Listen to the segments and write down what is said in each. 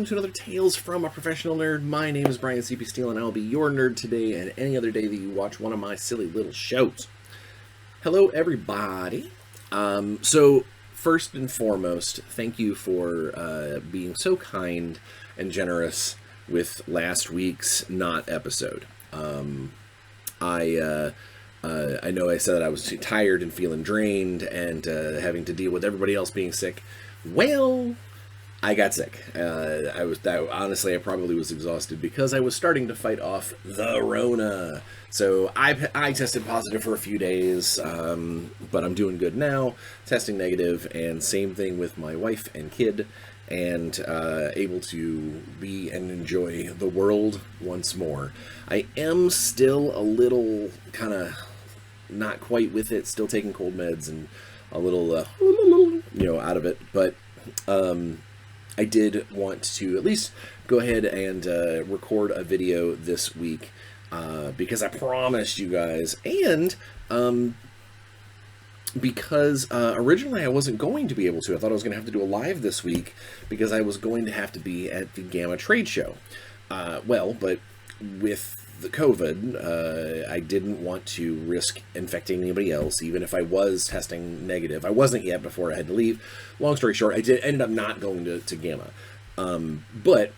welcome to another Tales from a Professional Nerd. My name is BryanCPSteele, and I will be your nerd today and any other day that you watch one of my silly little shows. Hello, everybody. So, first and foremost, thank you for being so kind and generous with last week's not episode. I know I said that I was too tired and feeling drained and having to deal with everybody else being sick. Well, I got sick. Honestly, I probably was exhausted because I was starting to fight off the Rona. So I tested positive for a few days, but I'm doing good now, testing negative, and same thing with my wife and kid, and able to be and enjoy the world once more. I am still a little kind of not quite with it, still taking cold meds and a little, out of it, but I did want to at least go ahead and record a video this week because I promised you guys, and because originally I wasn't going to be able to. I thought I was going to have to do a live this week because I was going to have to be at the Gamma trade show. But with the COVID, I didn't want to risk infecting anybody else, even if I was testing negative. I wasn't yet before I had to leave. Long story short, I ended up not going to Gamma. But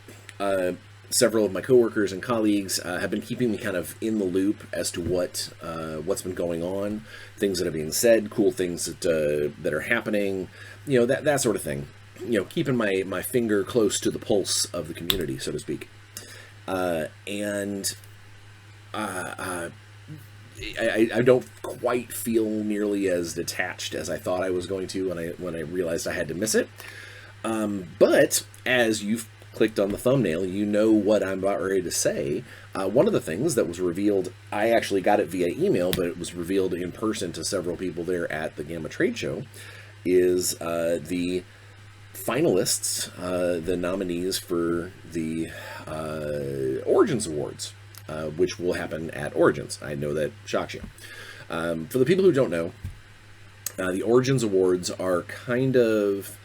several of my coworkers and colleagues have been keeping me kind of in the loop as to what's been going on, things that are being said, cool things that are happening, that sort of thing. Keeping my finger close to the pulse of the community, so to speak. I don't quite feel nearly as detached as I thought I was going to when I realized I had to miss it. But as you've clicked on the thumbnail, you know what I'm about ready to say. One of the things that was revealed, I actually got it via email, but it was revealed in person to several people there at the Gamma Trade Show, is the finalists, the nominees for the Origins Awards. Which will happen at Origins. I know that shocks you. For the people who don't know, the Origins Awards are kind of...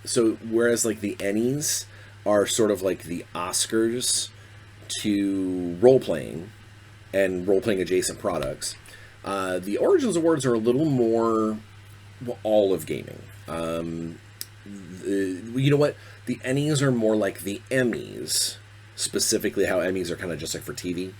so whereas like the Ennies are sort of like the Oscars to role-playing and role-playing adjacent products, the Origins Awards are a little more all of gaming. You know what? The Ennies are more like the Emmys. Specifically how Emmys are kind of just like for TV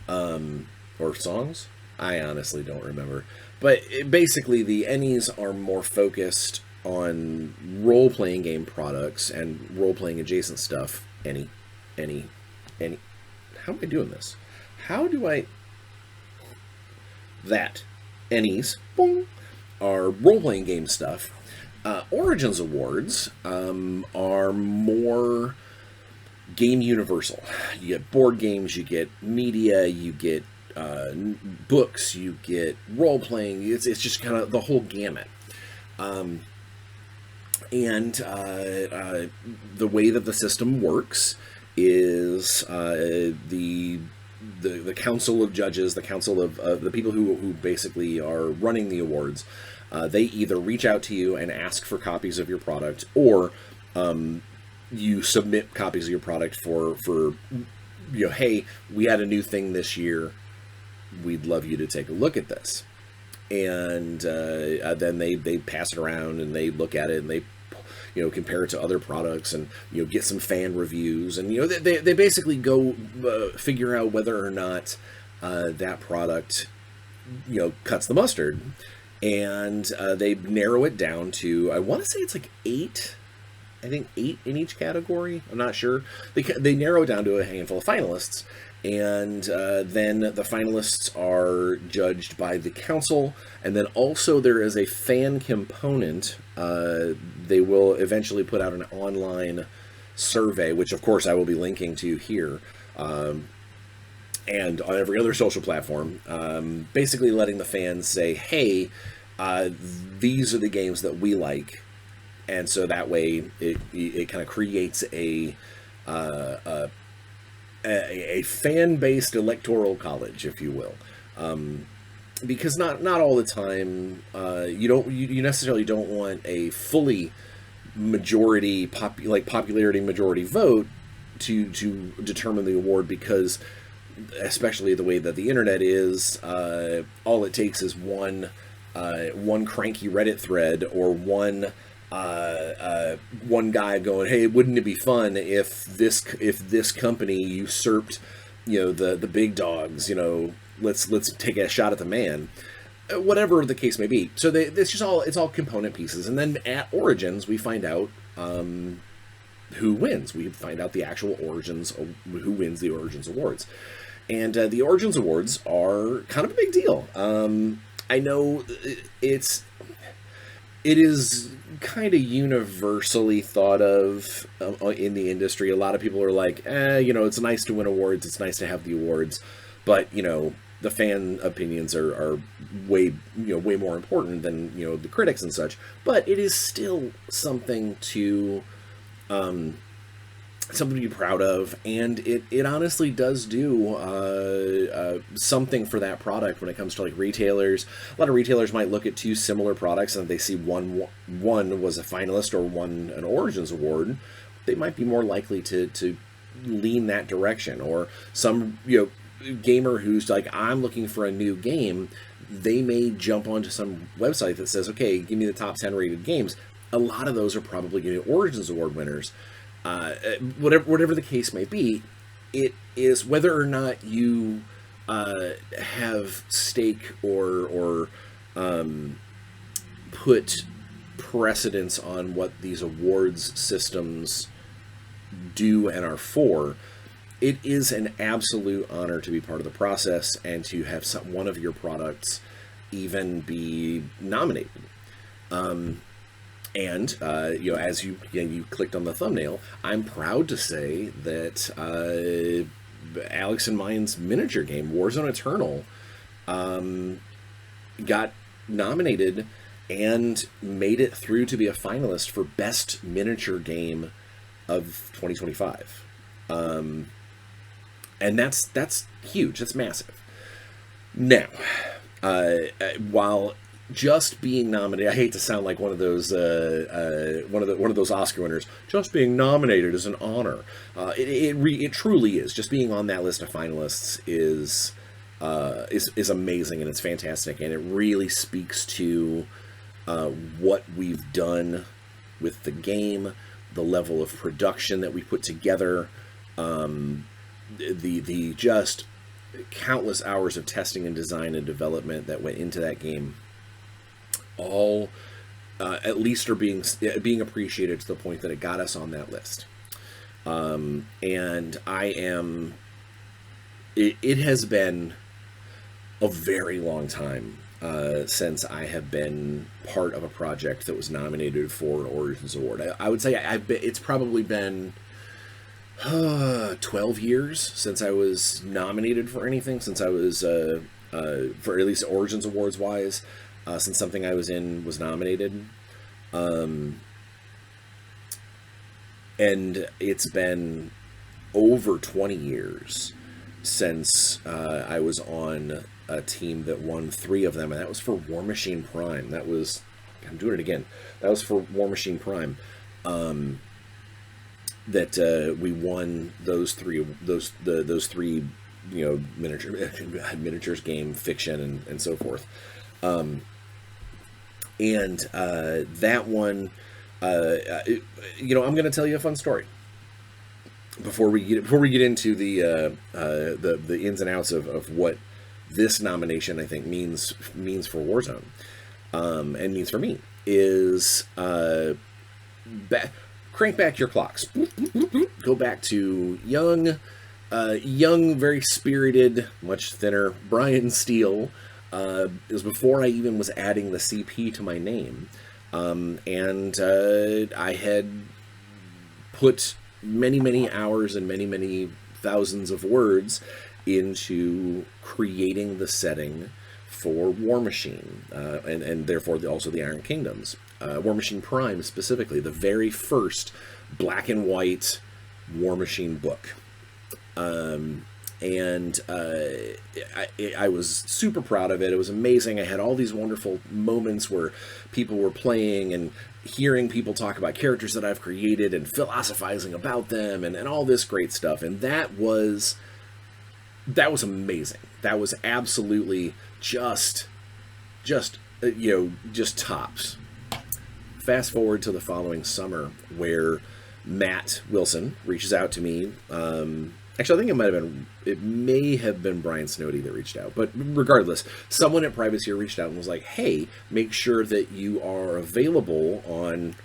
or songs. I honestly don't remember. But basically the Ennies are more focused on role-playing game products and role-playing adjacent stuff. How am I doing this? How do I... That. Ennies, boom, are role-playing game stuff. Origins Awards are more... game universal. You get board games, you get media, you get books, you get role-playing. It's just kind of the whole gamut. The way that the system works is the council of judges, the council of the people who basically are running the awards, they either reach out to you and ask for copies of your product, or you submit copies of your product for hey, we had a new thing this year, we'd love you to take a look at this. And then they pass it around and they look at it and they compare it to other products and get some fan reviews, and they basically go figure out whether or not that product cuts the mustard, and they narrow it down to, I want to say it's like 8 in each category. I'm not sure. They narrow it down to a handful of finalists, and then the finalists are judged by the council, and then also there is a fan component. They will eventually put out an online survey, which of course I will be linking to here, and on every other social platform, basically letting the fans say, hey, these are the games that we like. And so that way, it kind of creates a fan-based electoral college, if you will, because not all the time you necessarily don't want a fully popularity majority vote to determine the award, because especially the way that the internet is, all it takes is one cranky Reddit thread, or one guy going, "Hey, wouldn't it be fun if this company usurped, the big dogs? Let's take a shot at the man." Whatever the case may be. So it's all component pieces, and then at Origins we find out who wins. We find out the actual Origins, who wins the Origins Awards, and the Origins Awards are kind of a big deal. I know it is kind of universally thought of in the industry. A lot of people are like, it's nice to win awards, it's nice to have the awards, but the fan opinions are way more important than the critics and such. But it is still something to be proud of, and it honestly does do something for that product when it comes to like retailers. A lot of retailers might look at two similar products and they see one was a finalist or won an Origins award. They might be more likely to lean that direction, or some gamer who's like, I'm looking for a new game, they may jump onto some website that says, okay, give me the top 10 rated games. A lot of those are probably going to be Origins Award winners. Whatever the case may be, it is, whether or not you have stake or put precedence on what these awards systems do and are for, it is an absolute honor to be part of the process and to have one of your products even be nominated. As you clicked on the thumbnail, I'm proud to say that Alex and mine's miniature game, Warzone Eternal, got nominated and made it through to be a finalist for Best Miniature Game of 2025. And that's huge. That's massive. Now, while just being nominated, I hate to sound like one of those Oscar winners. Just being nominated is an honor. It truly is. Just being on that list of finalists is amazing, and it's fantastic, and it really speaks to what we've done with the game, the level of production that we put together. The just countless hours of testing and design and development that went into that game, all at least are being appreciated to the point that it got us on that list. And it has been a very long time since I have been part of a project that was nominated for an Origins Award. I would say it's probably been 12 years since I was nominated for anything, since I was for at least Origins Awards wise, since something I was in was nominated. And it's been over 20 years since I was on a team that won 3 of them, and that was for War Machine Prime. I'm doing it again. That was for War Machine Prime. That we won those three miniatures game, fiction, and so forth. That one, I'm going to tell you a fun story before we get into the ins and outs of what this nomination I think means for Warzone, and means for me, is crank back your clocks. Go back to young, very spirited, much thinner Bryan Steele. It was before I even was adding the CP to my name. I had put many hours and many thousands of words into creating the setting for War Machine, and therefore also the Iron Kingdoms. War Machine Prime specifically, the very first black and white War Machine book. And I was super proud of it. It was amazing. I had all these wonderful moments where people were playing and hearing people talk about characters that I've created and philosophizing about them and all this great stuff. And that was amazing. That was absolutely just tops. Fast forward to the following summer, where Matt Wilson reaches out to me. Actually, I think it may have been Bryan Steele that reached out. But regardless, someone at Privateer reached out and was like, hey, make sure that you are available on,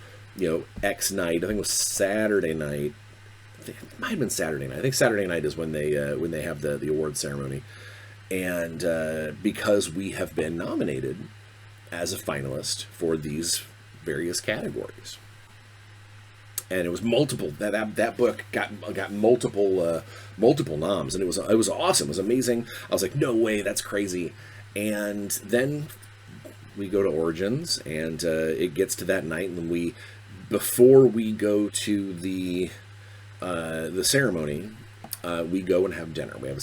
X night. I think it was Saturday night. It might have been Saturday night. I think Saturday night is when they have the award ceremony. And because we have been nominated as a finalist for these various categories. And it was multiple. That book got multiple noms, and it was awesome. It was amazing. I was like, no way, that's crazy. And then we go to Origins, and it gets to that night, and before we go to the ceremony, we go and have dinner. We have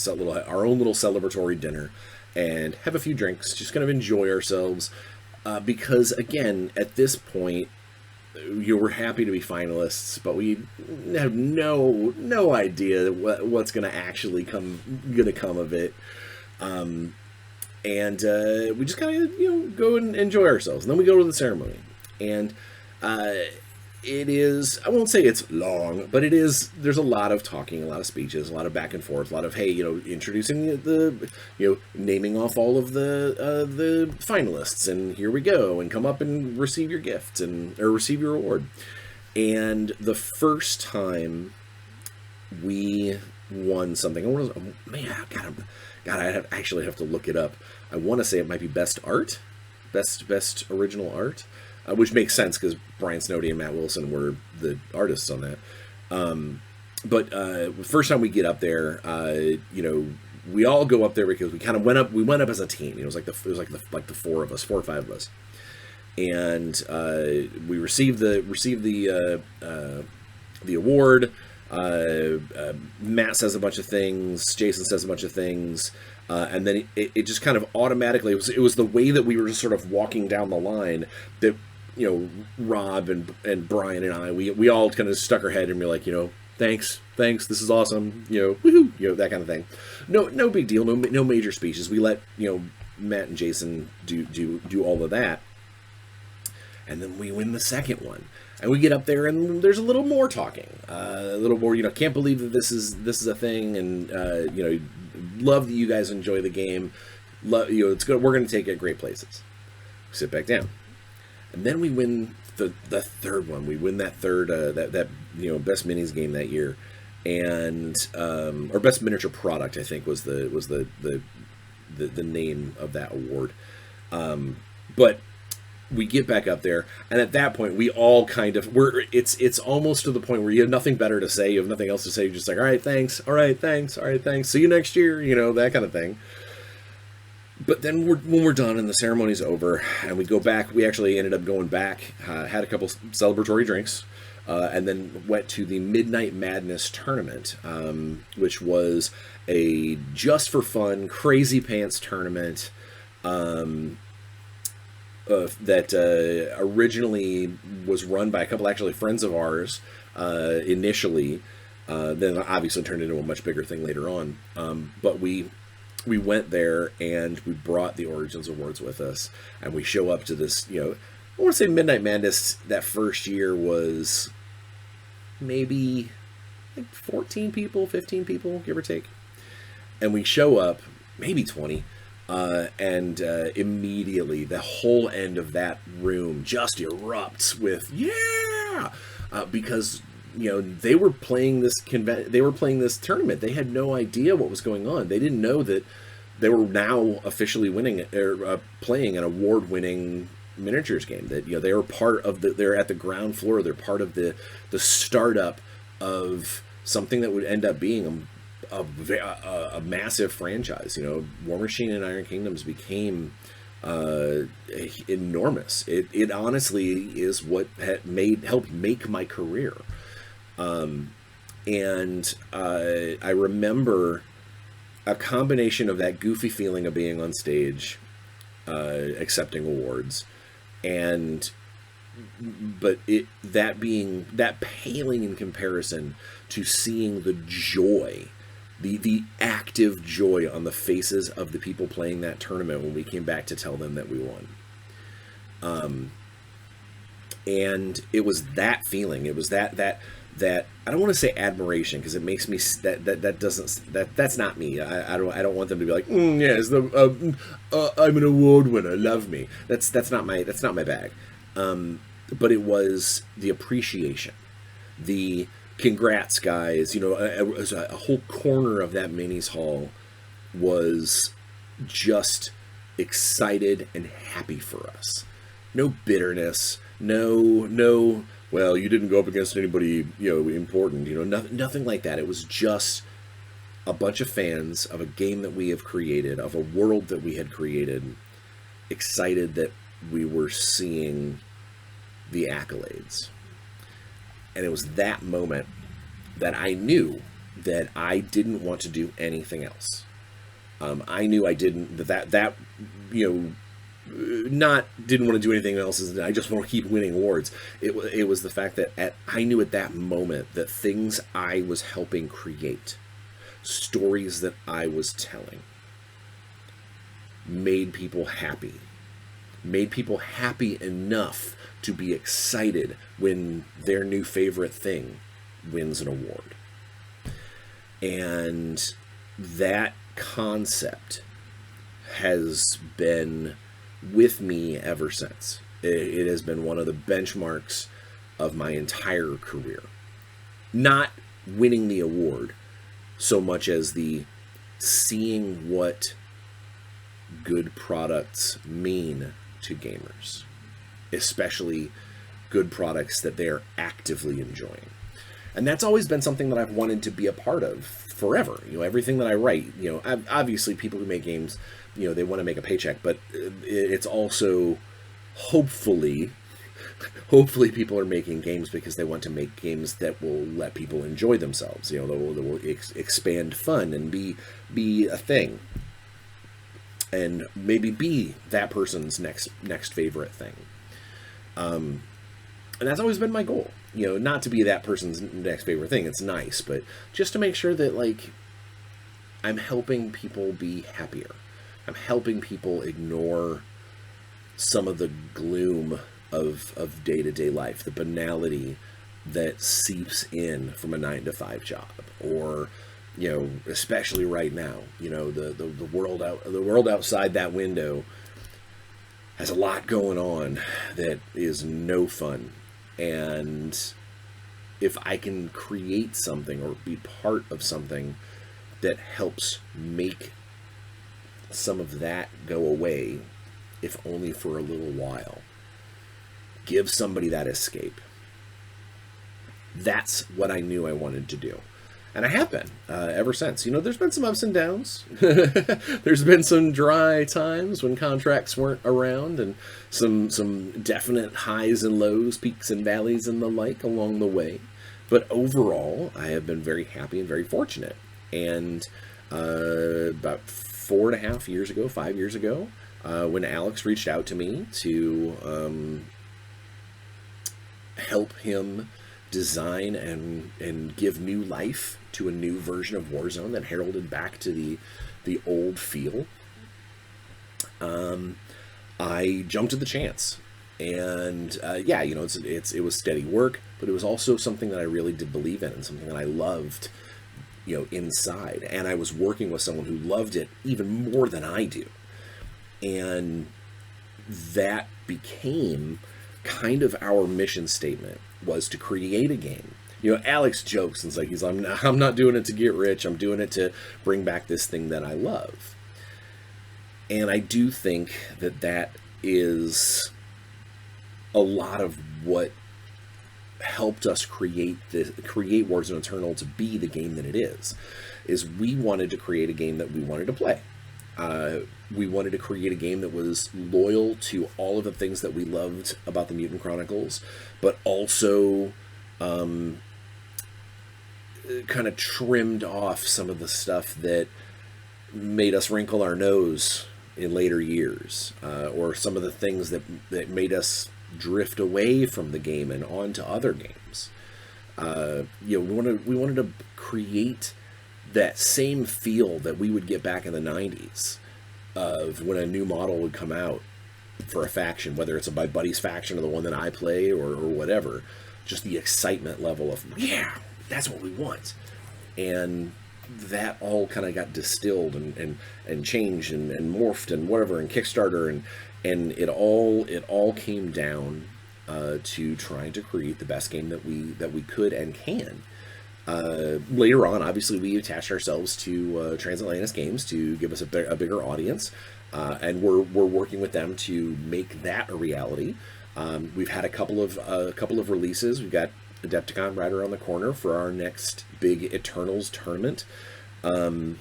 our own little celebratory dinner, and have a few drinks, just kind of enjoy ourselves, because again, at this point, you were happy to be finalists, but we have no idea what's going to actually come of it. And we just kind of go and enjoy ourselves. And then we go to the ceremony, and it is, I won't say it's long, but it is, there's a lot of talking, a lot of speeches, a lot of back and forth, a lot of, hey, introducing the naming off all of the finalists, and here we go, and come up and receive your gift, or receive your award. And the first time we won something, I actually have to look it up. I want to say it might be best original art. Which makes sense because Bryan Steele and Matt Wilson were the artists on that. But the first time we get up there, we all go up there because we kind of went up. We went up as a team. It was like the four or five of us, and we received the award. Matt says a bunch of things. Jason says a bunch of things. And then it just kind of automatically, it was the way that we were just sort of walking down the line that, Rob and Brian and I, we all kind of stuck our head and we're like, thanks, this is awesome, woohoo, that kind of thing. No big deal, no major speeches. We let, Matt and Jason do all of that. And then we win the second one. And we get up there, and there's a little more talking, a little more, can't believe that this is a thing, and love that you guys enjoy the game. It's good. We're going to take it great places. We sit back down, and then we win the third one. We win that third that best minis game that year, and or best miniature product, I think was the name of that award. But we get back up there, and at that point, we all kind of it's almost to the point where you have nothing better to say, you have nothing else to say. You're just like, all right, thanks, see you next year, that kind of thing. But then when we're done and the ceremony's over, and we go back, we actually ended up going back, had a couple celebratory drinks, and then went to the Midnight Madness tournament, which was a just for fun, crazy pants tournament. That originally was run by a couple actually friends of ours initially, then obviously turned into a much bigger thing later on. But we went there and we brought the Origins Awards with us, and we show up to this, I want to say Midnight Madness that first year was maybe like 14 people, 15 people, give or take. And we show up, maybe 20, and immediately the whole end of that room just erupts with because they were playing this tournament. They had no idea what was going on. They didn't know that they were now officially winning or playing an award-winning miniatures game. That they were part of they're at the ground floor. They're part of the startup of something that would end up being a massive franchise. War Machine and Iron Kingdoms became enormous. It honestly is what helped make my career. And I remember a combination of that goofy feeling of being on stage, accepting awards, and but that paling in comparison to seeing the joy, the active joy on the faces of the people playing that tournament when we came back to tell them that we won. And it was that feeling. It was that I don't want to say admiration, because it makes me that's not me. I don't want them to be like, yes, I'm an award winner, love me. That's not my bag. But it was the appreciation, the congrats guys. A whole corner of that minis hall was just excited and happy for us. No bitterness. No. Well, you didn't go up against anybody, important. Nothing like that. It was just a bunch of fans of a game that we have created, of a world that we had created, excited that we were seeing the accolades. And it was that moment that I knew that I didn't want to do anything else. I knew I didn't, not didn't want to do anything else. I just want to keep winning awards. It was the fact that I knew at that moment that things I was helping create, stories that I was telling, made people happy enough to be excited when their new favorite thing wins an award. And that concept has been with me ever since. It has been one of the benchmarks of my entire career. Not winning the award so much as the seeing what good products mean to gamers, especially good products that they're actively enjoying. And that's always been something that I've wanted to be a part of forever. Everything that I write, obviously people who make games, they want to make a paycheck, but it's also hopefully people are making games because they want to make games that will let people enjoy themselves. That will expand fun and be a thing, and maybe be that person's next favorite thing. And that's always been my goal. Not to be that person's next favorite thing. It's nice, but just to make sure that I'm helping people be happier. I'm helping people ignore some of the gloom of day-to-day life, the banality that seeps in from a 9-to-5 job, or especially right now, the world outside that window has a lot going on that is no fun. And if I can create something or be part of something that helps make some of that go away, if only for a little while, give somebody that escape, that's what I knew I wanted to do. And I have been ever since. There's been some ups and downs. There's been some dry times when contracts weren't around, and some definite highs and lows, peaks and valleys and the like along the way. But overall, I have been very happy and very fortunate. And about 5 years ago, when Alex reached out to me to help him design and give new life to a new version of Warzone that heralded back to the old feel, I jumped at the chance. And it was steady work, but it was also something that I really did believe in, and something that I loved, inside. And I was working with someone who loved it even more than I do. And that became kind of our mission statement, was to create a game. Alex jokes and he's like, I'm not doing it to get rich. I'm doing it to bring back this thing that I love. And I do think that is a lot of what helped us create Warzone Eternal to be the game that it is we wanted to create a game that we wanted to play. We wanted to create a game that was loyal to all of the things that we loved about the Mutant Chronicles, but also kind of trimmed off some of the stuff that made us wrinkle our nose in later years, or some of the things that made us drift away from the game and onto other games. We wanted to create that same feel that we would get back in the 90s of when a new model would come out for a faction, whether it's my buddy's faction or the one that I play or whatever. Just the excitement level of, yeah, that's what we want. And that all kind of got distilled and changed and morphed and whatever, and Kickstarter, and it all came down to trying to create the best game that we could and can. Later on, obviously, we attached ourselves to Transatlantis Games to give us a bigger audience, and we're working with them to make that a reality. We've had a couple of releases. We've got Adepticon right around the corner for our next big Eternals tournament, and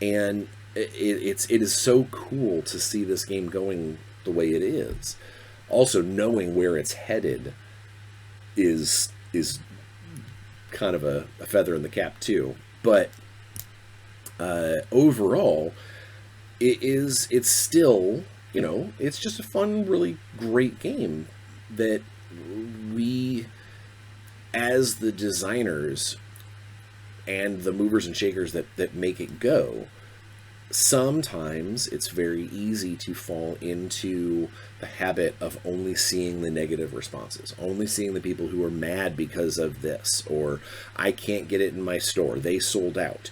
it is so cool to see this game going the way it is. Also, knowing where it's headed is kind of a feather in the cap too. But overall, it's still, it's just a fun, really great game that we, as the designers and the movers and shakers that make it go, sometimes it's very easy to fall into the habit of only seeing the negative responses, only seeing the people who are mad because of this, or I can't get it in my store, they sold out,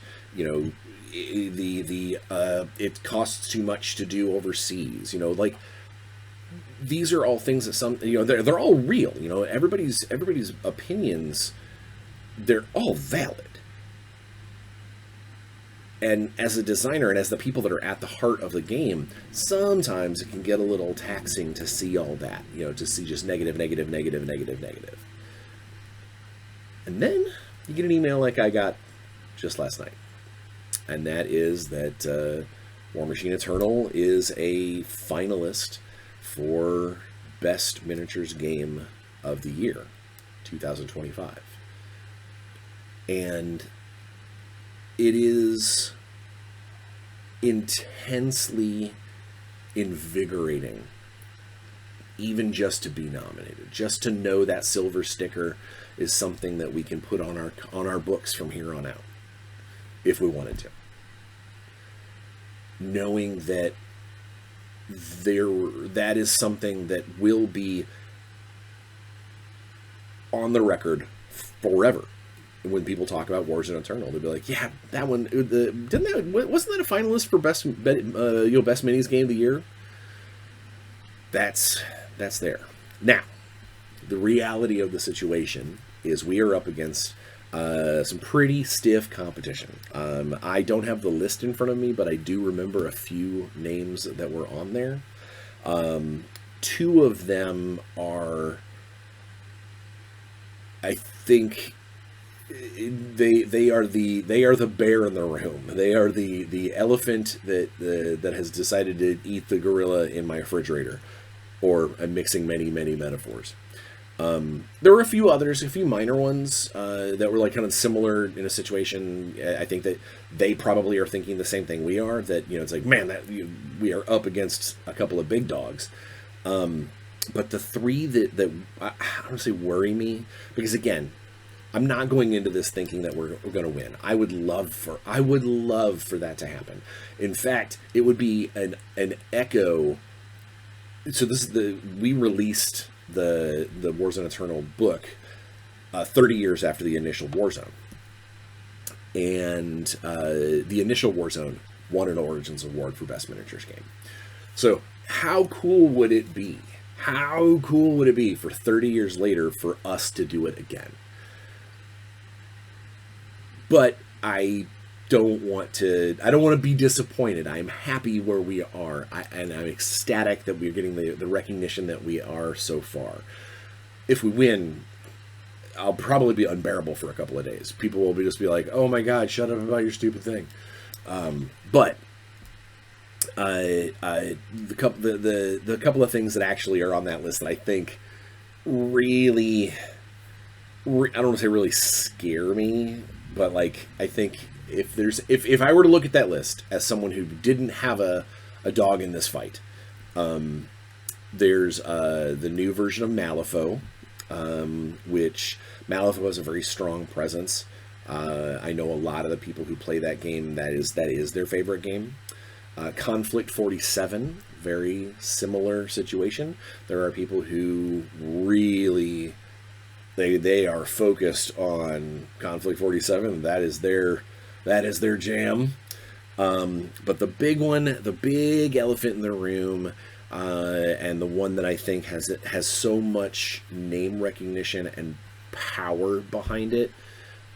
it costs too much to do overseas, like these are all things that they're all real, everybody's opinions, they're all valid. And as a designer and as the people that are at the heart of the game, sometimes it can get a little taxing to see all that, to see just negative. And then you get an email like I got just last night. And that is that War Machine Eternal is a finalist for Best Miniatures Game of the Year, 2025. And it is intensely invigorating, even just to be nominated, just to know that silver sticker is something that we can put on our books from here on out, if we wanted to. Knowing that that is something that will be on the record forever. When people talk about Warzone Eternal, they'll be like, "Yeah, that one. Wasn't that a finalist for best minis game of the year?" That's there. Now, the reality of the situation is we are up against some pretty stiff competition. I don't have the list in front of me, but I do remember a few names that were on there. Two of them are, I think, they are the bear in the room. They are the elephant that has decided to eat the gorilla in my refrigerator, or I'm mixing many metaphors. There were a few others, a few minor ones that were like kind of similar in a situation. I think that they probably are thinking the same thing we are. That it's like, man, we are up against a couple of big dogs. But the three that I don't say worry me, because again, I'm not going into this thinking that we're going to win. I would love for that to happen. In fact, it would be an echo. So we released the Warzone Eternal book 30 years after the initial Warzone, and the initial Warzone won an Origins Award for Best Miniatures Game. So how cool would it be? How cool would it be for 30 years later for us to do it again? But I don't want to be disappointed. I'm happy where we are, and I'm ecstatic that we're getting the recognition that we are so far. If we win, I'll probably be unbearable for a couple of days. People will just be like, "Oh my God, shut up about your stupid thing." But the couple of things that actually are on that list that I think really, I don't want to say really scare me, but like I think if I were to look at that list as someone who didn't have a dog in this fight, there's the new version of Malifaux, which Malifaux has a very strong presence. I know a lot of the people who play that game, that is their favorite game. Conflict 47, very similar situation. There are people who really they are focused on Conflict 47. That is their jam. But the big one, the big elephant in the room, and the one that I think has so much name recognition and power behind it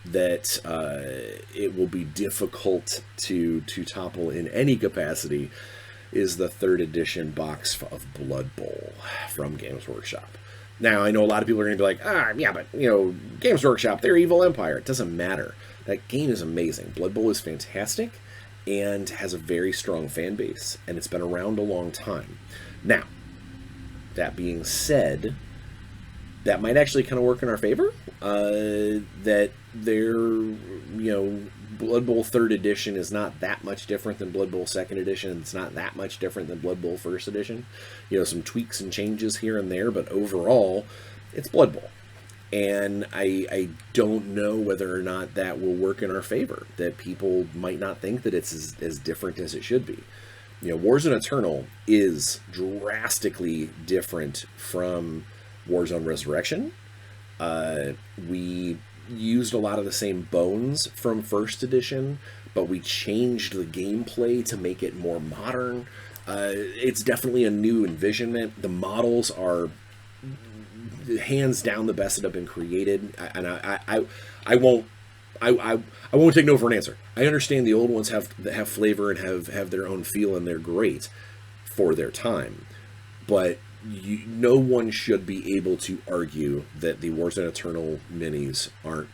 that it will be difficult to topple in any capacity, is the 3rd edition box of Blood Bowl from Games Workshop. Now, I know a lot of people are going to be like, yeah, but, Games Workshop, they're Evil Empire. It doesn't matter. That game is amazing. Blood Bowl is fantastic and has a very strong fan base, and it's been around a long time. Now, that being said, that might actually kind of work in our favor. That Blood Bowl 3rd edition is not that much different than Blood Bowl 2nd edition. It's not that much different than Blood Bowl 1st edition. Some tweaks and changes here and there, but overall, it's Blood Bowl. And I don't know whether or not that will work in our favor, that people might not think that it's as different as it should be. Warzone Eternal is drastically different from Warzone Resurrection. We used a lot of the same bones from 1st edition, but we changed the gameplay to make it more modern. It's definitely a new envisionment. The models are hands down the best that have been created, and I won't take no for an answer. I understand the old ones have flavor and have their own feel, and they're great for their time, but no one should be able to argue that the Warzone Eternal minis aren't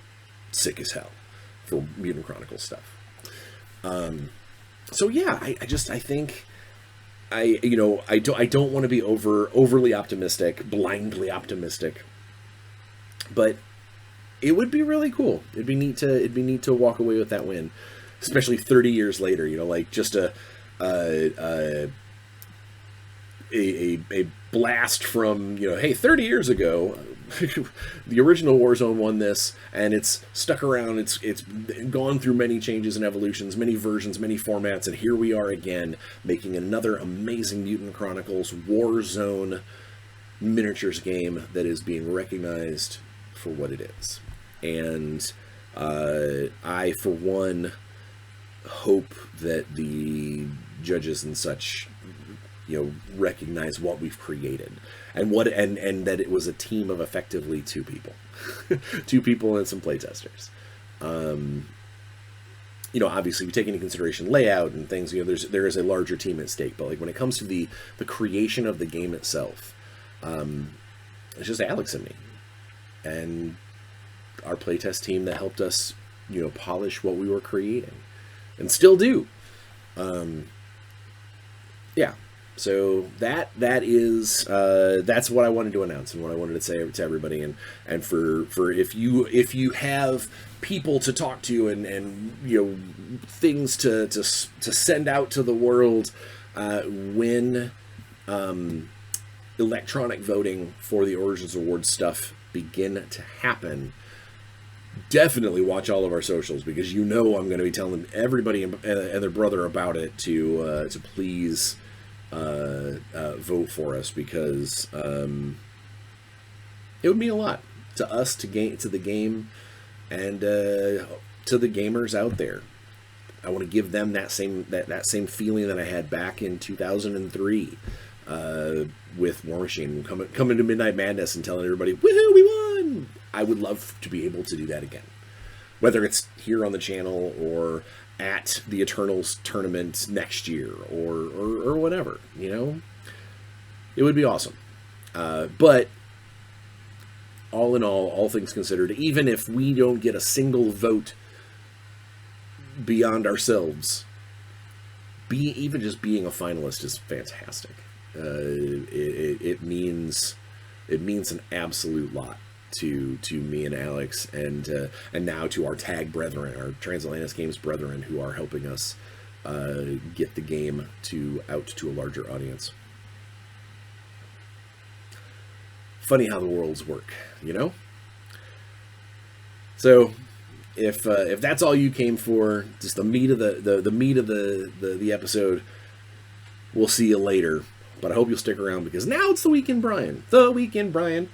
sick as hell for Mutant Chronicles stuff. So yeah, I think I don't want to be overly optimistic, blindly optimistic, but it would be really cool. It'd be neat to walk away with that win, especially 30 years later. Like just a blast from, hey, 30 years ago, the original Warzone won this, and it's stuck around. It's gone through many changes and evolutions, many versions, many formats, and here we are again, making another amazing Mutant Chronicles Warzone miniatures game that is being recognized for what it is. And I, for one, hope that the judges and such recognize what we've created, and that it was a team of effectively 2 people. 2 people and some playtesters. Obviously we take into consideration layout and things, there is a larger team at stake, but like when it comes to the creation of the game itself, it's just Alex and me and our playtest team that helped us polish what we were creating and still do. Yeah. So that is that's what I wanted to announce and what I wanted to say to everybody, and for if you have people to talk to and things to send out to the world when electronic voting for the Origins Awards stuff begin to happen, definitely watch all of our socials, because I'm going to be telling everybody and their brother about it to please vote for us, because it would mean a lot to us, to the game, and to the gamers out there. I want to give them that same feeling that I had back in 2003 with War Machine, coming to Midnight Madness and telling everybody, "Woohoo, we won!" I would love to be able to do that again, whether it's here on the channel or at the Eternals tournament next year or whatever. It would be awesome. But all in all things considered, even if we don't get a single vote beyond ourselves, even just being a finalist is fantastic. It means an absolute lot to me and Alex, and now to our tag brethren, our Transatlantis Games brethren, who are helping us get the game out to a larger audience. Funny how the worlds work, you know? So if that's all you came for, just the meat of the meat of the episode, we'll see you later. But I hope you'll stick around, because now it's the Week in Bryan. The Week in Bryan.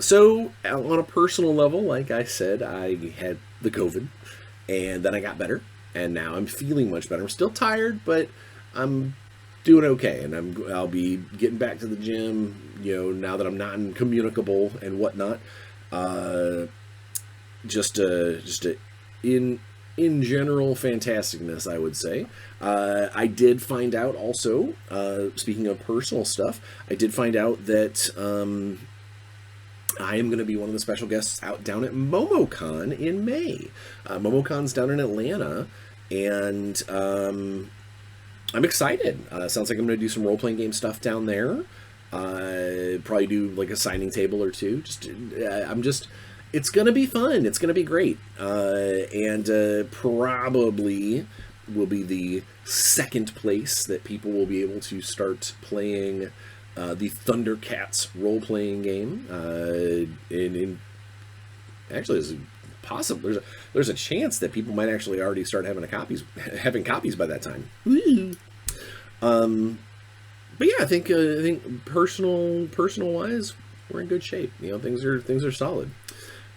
So on a personal level, like I said, I had the COVID, and then I got better, and now I'm feeling much better. I'm still tired, but I'm doing okay, and I'll be getting back to the gym, you know, now that I'm not incommunicable and whatnot. In general, fantasticness, I would say. I did find out also, speaking of personal stuff, I did find out that I am going to be one of the special guests out down at MomoCon in May. MomoCon's down in Atlanta, and I'm excited. Sounds like I'm going to do some role-playing game stuff down there. Probably do like a signing table or two. It's going to be fun. It's going to be great. And probably will be the second place that people will be able to start playing the Thundercats role-playing game. Actually, there's a chance that people might actually already start having copies by that time. Woo! But yeah, I think personal wise, we're in good shape. You know, things are solid.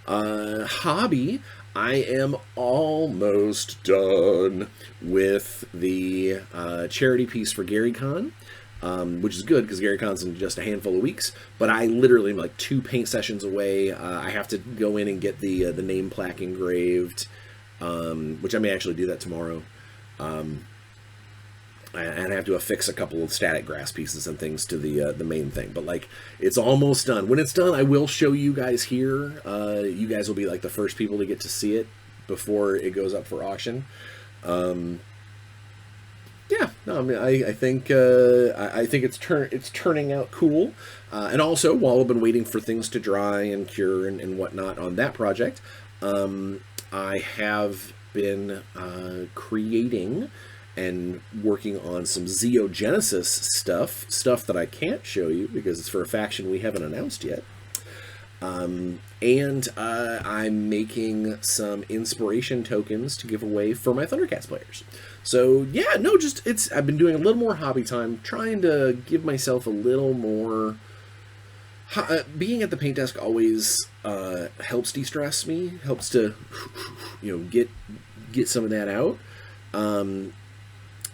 Hobby, I am almost done with the charity piece for GaryCon, which is good because GaryCon's in just a handful of weeks. But I literally am like 2 paint sessions away. I have to go in and get the name plaque engraved, which I may actually do that tomorrow. And I have to affix a couple of static grass pieces and things to the main thing. But like, it's almost done. When it's done, I will show you guys here. You guys will be like the first people to get to see it before it goes up for auction. Yeah, no, I mean, I think it's turning out cool. And also, while I've been waiting for things to dry and cure and whatnot on that project, I have been creating and working on some Xeogenesis stuff that I can't show you because it's for a faction we haven't announced yet. And I'm making some inspiration tokens to give away for my Thundercats players. So yeah, no, I've been doing a little more hobby time, trying to give myself a little more. Being at the paint desk always helps de-stress me, helps to, get some of that out.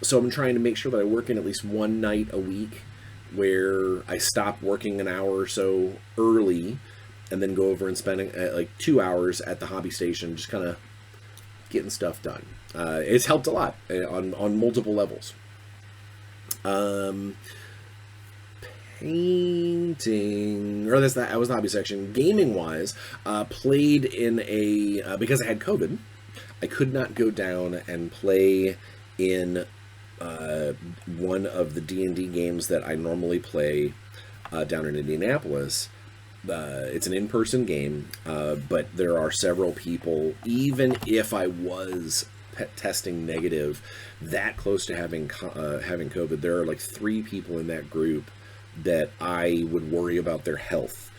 So I'm trying to make sure that I work in at least one night a week where I stop working an hour or so early and then go over and spend like 2 hours at the hobby station, just kind of getting stuff done. It's helped a lot on multiple levels. Painting, or that was the hobby section. Gaming wise, played in because I had COVID, I could not go down and play in one of the D&D games that I normally play down in Indianapolis. It's an in-person game, but there are several people, even if I was testing negative, that close to having COVID, there are like 3 people in that group that I would worry about their health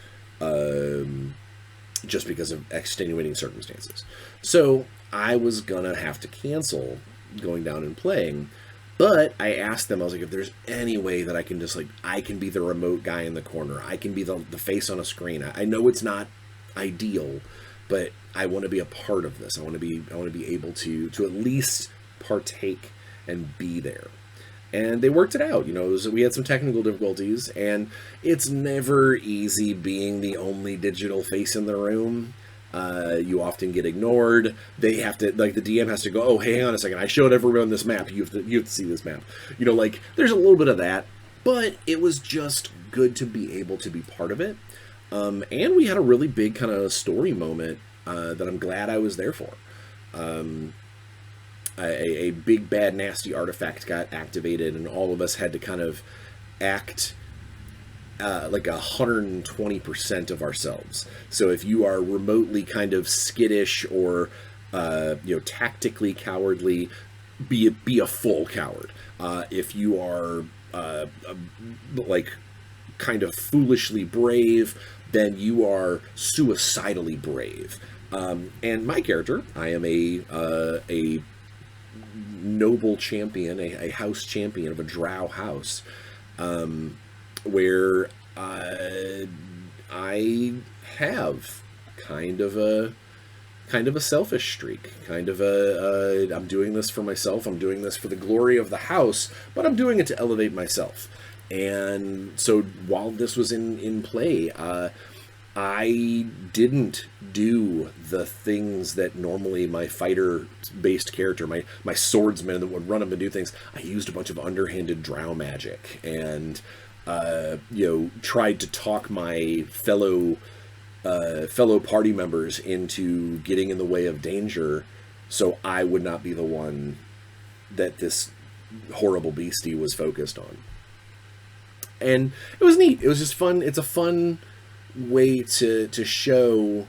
just because of extenuating circumstances. So I was gonna have to cancel going down and playing, but I asked them, I was like, if there's any way that I can just I can be the remote guy in the corner, I can be the face on a screen. I know it's not ideal, but I want to be a part of this. I want to be able to at least partake and be there. And they worked it out. We had some technical difficulties, and it's never easy being the only digital face in the room. You often get ignored. They have to, the DM has to go, oh, hey, hang on a second, I showed everyone this map, you have to see this map. There's a little bit of that, but it was just good to be able to be part of it. And we had a really big kind of story moment that I'm glad I was there for. A big, bad, nasty artifact got activated, and all of us had to kind of act like 120% of ourselves. So if you are remotely kind of skittish or tactically cowardly, be a full coward. If you are like kind of foolishly brave, then you are suicidally brave. And my character, I am a noble champion, a house champion of a drow house, where I have kind of a selfish streak, kind of I'm doing this for myself, I'm doing this for the glory of the house, but I'm doing it to elevate myself. And so while this was in play, I didn't do the things that normally my fighter-based character, my swordsman that would run up and do things. I used a bunch of underhanded drow magic and, tried to talk my fellow party members into getting in the way of danger so I would not be the one that this horrible beastie was focused on. And it was neat. It was just fun. It's a fun way to show,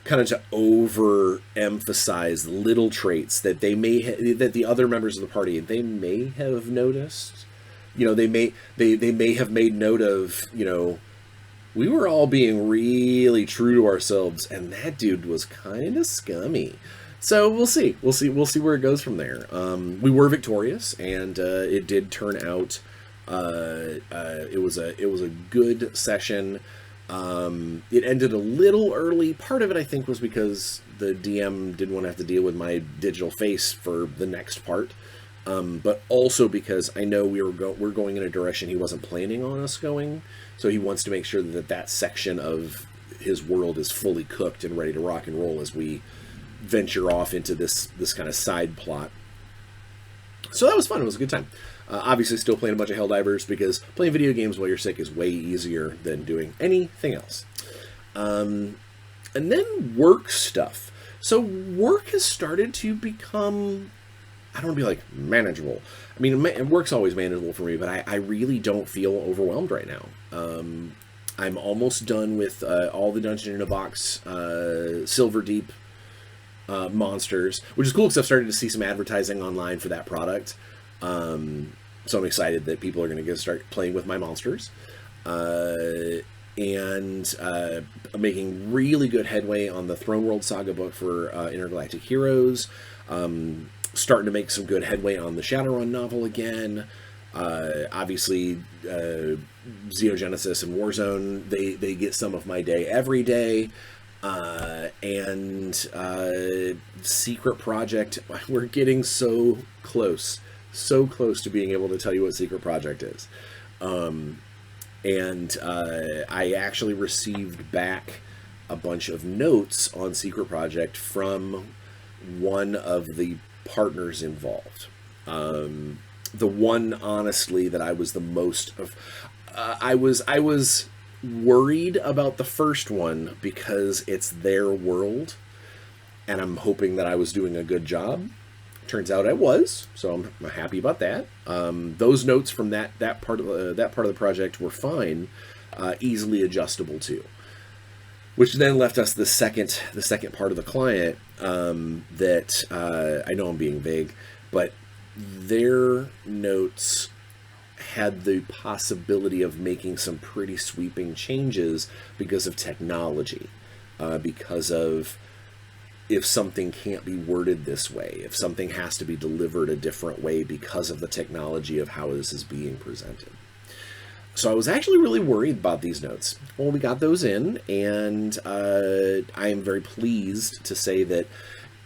kind of to overemphasize little traits that they that the other members of the party, they may have noticed. They may have made note of, we were all being really true to ourselves, and that dude was kind of scummy. So we'll see where it goes from there. We were victorious, and it did turn out. It was a good session. It ended a little early. Part of it, I think, was because the DM didn't want to have to deal with my digital face for the next part. But also because I know we're going in a direction he wasn't planning on us going. So he wants to make sure that section of his world is fully cooked and ready to rock and roll as we venture off into this kind of side plot. So that was fun. It was a good time. Obviously still playing a bunch of Helldivers, because playing video games while you're sick is way easier than doing anything else. And then work stuff. So work has started to become, I don't want to be like manageable. I mean, work's always manageable for me, but I really don't feel overwhelmed right now. I'm almost done with all the Dungeon in a Box Silver Deep monsters, which is cool because I've started to see some advertising online for that product. So I'm excited that people are going to start playing with my monsters. And I'm making really good headway on the Throne World Saga book for Intergalactic Heroes. Starting to make some good headway on the Shadowrun novel again. Obviously, Xenogenesis and Warzone, they get some of my day every day. And Secret Project, we're getting so close to being able to tell you what Secret Project is. And I actually received back a bunch of notes on Secret Project from one of the partners involved. The one, honestly, that I was the most of, I was worried about the first one because it's their world, and I'm hoping that I was doing a good job. Turns out I was, so I'm happy about that. Those notes from that part of the project were fine, easily adjustable too. Which then left us the second part of the client that I know I'm being vague, but their notes had the possibility of making some pretty sweeping changes because of technology, because of if something can't be worded this way, if something has to be delivered a different way because of the technology of how this is being presented. So I was actually really worried about these notes. Well, we got those in, and I am very pleased to say that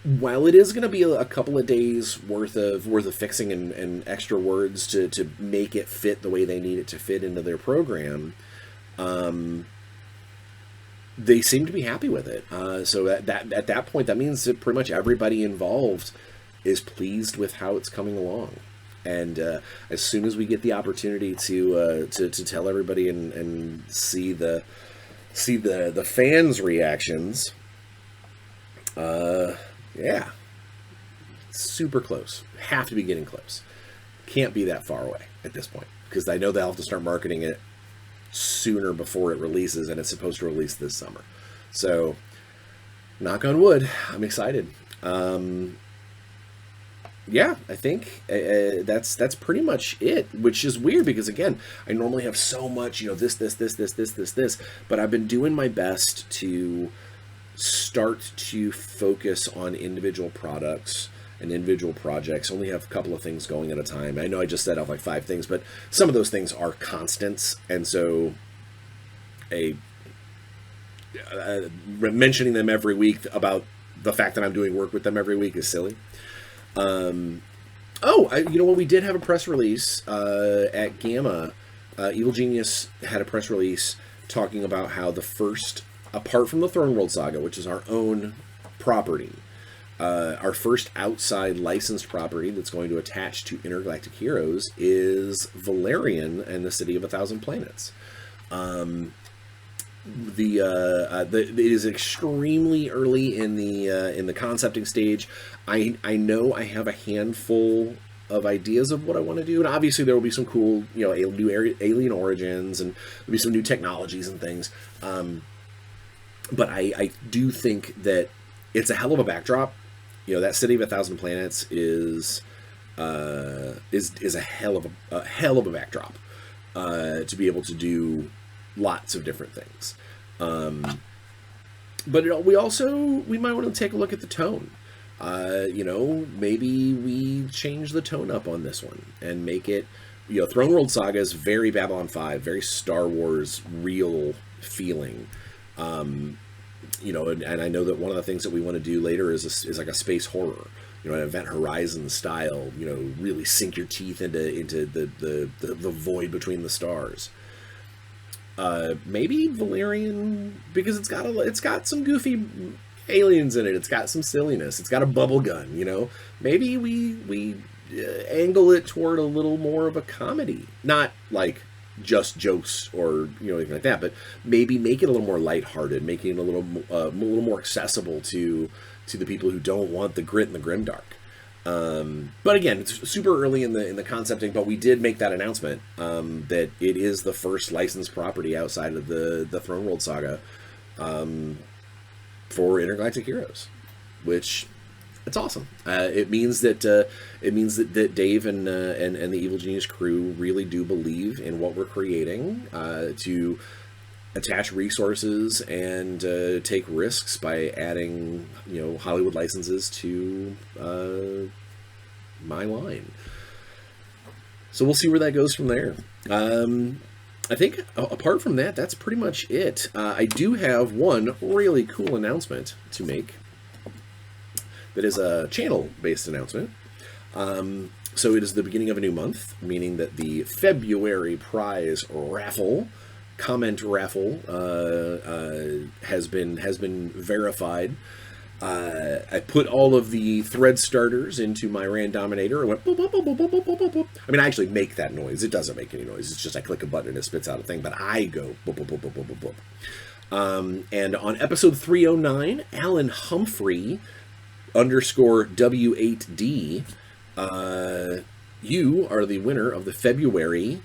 while it is going to be a couple of days worth of fixing and extra words to make it fit the way they need it to fit into their program, they seem to be happy with it. So at that point, that means that pretty much everybody involved is pleased with how it's coming along. And as soon as we get the opportunity to tell everybody and see the fans' reactions, yeah, super close. Have to be getting close. Can't be that far away at this point, because I know they'll have to start marketing it sooner before it releases, and it's supposed to release this summer. So, knock on wood, I'm excited. Yeah, I think that's pretty much it, which is weird because, again, I normally have so much, this, but I've been doing my best to start to focus on individual products and individual projects. Only have a couple of things going at a time. I know I just set out like 5 things, but some of those things are constants, and so mentioning them every week about the fact that I'm doing work with them every week is silly. You know what? We did have a press release at Gamma. Evil Genius had a press release talking about how the first, apart from the Throne World Saga, which is our own property, our first outside licensed property that's going to attach to Intergalactic Heroes is Valerian and the City of 1,000 Planets. It is extremely early in the concepting stage. I know I have a handful of ideas of what I want to do, and obviously there will be some cool, new alien origins, and there'll be some new technologies and things. But I do think that it's a hell of a backdrop. That City of 1,000 Planets is a hell of a backdrop to be able to do lots of different things. But we might want to take a look at the tone. Maybe we change the tone up on this one and make it, Throne World Saga is very Babylon 5, very Star Wars real feeling. And I know that one of the things that we want to do later is like a space horror, an Event Horizon style, really sink your teeth into the void between the stars. Maybe Valerian, because it's got some goofy aliens in it. It's got some silliness. It's got a bubble gun. Maybe we angle it toward a little more of a comedy, not like just jokes or anything like that, but maybe make it a little more lighthearted, making it a little more accessible to the people who don't want the grit and the grimdark. But again, it's super early in the concepting, but we did make that announcement that it is the first licensed property outside of the Throne World Saga for Intergalactic Heroes, which it's awesome. It means that Dave and the Evil Genius crew really do believe in what we're creating, to attach resources and take risks by adding Hollywood licenses to my line. So we'll see where that goes from there. I think apart from that, that's pretty much it. I do have one really cool announcement to make. That is a channel-based announcement. So it is the beginning of a new month, meaning that the February prize raffle, comment raffle, has been verified. I put all of the thread starters into my randominator. It went boop, boop, boop, boop, boop, boop, boop, boop. I mean, I actually make that noise. It doesn't make any noise. It's just I click a button and it spits out a thing. But I go boop, boop, boop, boop, boop, boop, boop. And on episode 309, Alan Humphrey _W8D, you are the winner of the February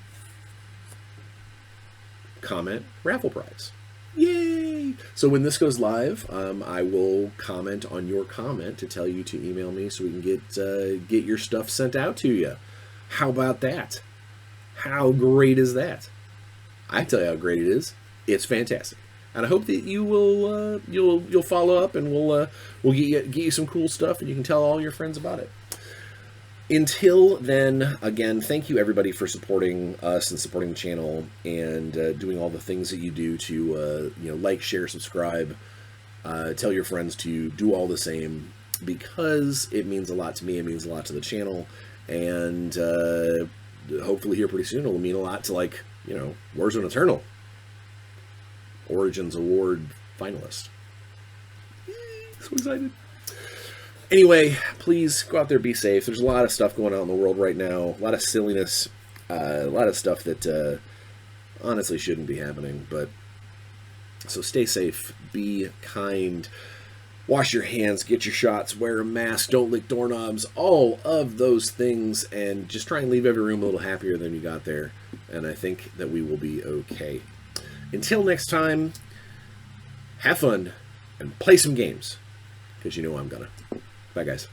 comment raffle prize. Yay! So when this goes live, I will comment on your comment to tell you to email me so we can get your stuff sent out to you. How about that? How great is that? I tell you how great it is. It's fantastic, and I hope that you will you'll follow up, and we'll get you some cool stuff, and you can tell all your friends about it. Until then, again, thank you everybody for supporting us and supporting the channel and doing all the things that you do to like, share, subscribe, tell your friends to do all the same, because it means a lot to me. It means a lot to the channel, and hopefully here pretty soon it'll mean a lot to Warzone Eternal, Origins Award finalist. So excited. Anyway, please go out there, be safe. There's a lot of stuff going on in the world right now. A lot of silliness. A lot of stuff that honestly shouldn't be happening. So stay safe. Be kind. Wash your hands. Get your shots. Wear a mask. Don't lick doorknobs. All of those things. And just try and leave every room a little happier than you got there. And I think that we will be okay. Until next time, have fun and play some games, because you know I'm gonna. Bye, guys.